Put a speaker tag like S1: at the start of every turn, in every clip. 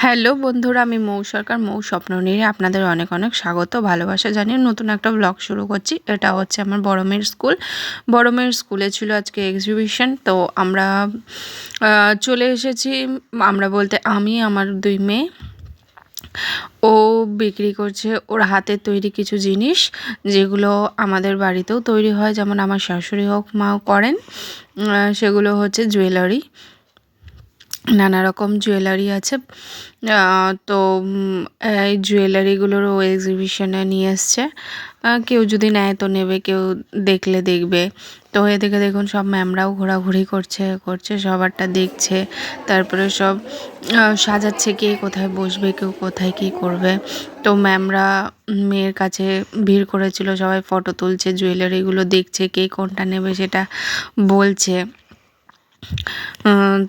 S1: Hello বন্ধুরা, আমি মৌ সরকার। মৌ স্বপ্ন নিয়ে আপনাদের অনেক অনেক স্বাগত, ভালোবাসা জানিয়ে নতুন একটা ব্লগ শুরু করছি। এটা হচ্ছে আমার বড় মেয়ের স্কুল। বড় মেয়ের স্কুলে ছিল আজকে এক্সিবিশন, তো আমরা চলে এসেছি। আমরা বলতে আমি, আমার দুই মেয়ে। ও বিক্রি করছে ওর হাতের তৈরি কিছু জিনিস, যেগুলো আমাদের বাড়িতেও তৈরি হয়, যেমন আমার শাশুড়ি হোক মাও করেন। সেগুলো হচ্ছে জুয়েলারি, নানা রকম জুয়েলারি আছে। তো এই জুয়েলারিগুলোর ও এক্সিবিশনে নিয়ে এসছে। কেউ যদি নেয় তো নেবে, কেউ দেখলে দেখবে। তো এদিকে দেখুন সব ম্যামরাও ঘোরাঘুরি করছে সবারটা দেখছে। তারপরে সব সাজাচ্ছে, কে কোথায় বসবে, কেউ কোথায় কী করবে। তো ম্যামরা মেয়ের কাছে ভিড় করেছিল, সবাই ফটো তুলছে, জুয়েলারিগুলো দেখছে, কে কোনটা নেবে সেটা বলছে।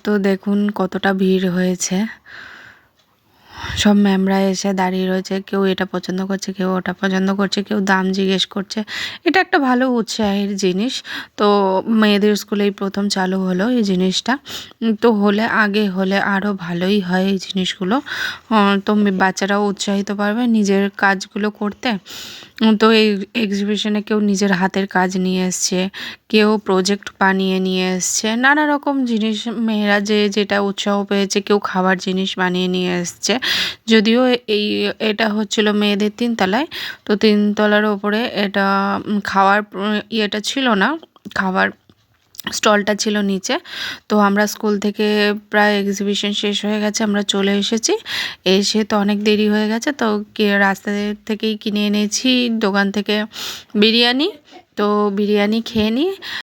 S1: তো দেখুন কতটা ভিড় হয়েছে। সব ম্যামরা এসে দাঁড়িয়ে রয়েছে, কেউ এটা পছন্দ করছে, কেউ ওটা পছন্দ করছে, কেউ দাম জিজ্ঞেস করছে। এটা একটা ভালো উৎসাহের জিনিস। তো মেয়েদের স্কুলেই প্রথম চালু হলো এই জিনিসটা। তো আগে হলে আরও ভালোই হয় এই জিনিসগুলো। তো বাচ্চারাও উৎসাহিত পারবে নিজের কাজগুলো করতে। তো এই এক্সিবিশনে কেউ নিজের হাতের কাজ নিয়ে এসছে, কেউ প্রজেক্ট বানিয়ে নিয়ে এসছে, নানা রকম জিনিস মেয়েরা যেটা উৎসাহ পেয়েছে। কেউ খাবার জিনিস বানিয়ে নিয়ে এসছে। যদিও এটা হচ্ছিল মেয়েদের তিনতলায়, তো তিনতলার ওপরে এটা খাওয়ার ইয়েটা ছিল না, খাবার স্টলটা ছিল নিচে। তো আমরা স্কুল থেকে প্রায় এক্সিবিশন শেষ হয়ে গেছে, আমরা চলে এসেছি। এসে তো অনেক দেরি হয়ে গেছে, তো রাস্তা থেকেই কিনে এনেছি দোকান থেকে বিরিয়ানি। তো বিরিয়ানি খেয়ে নিই।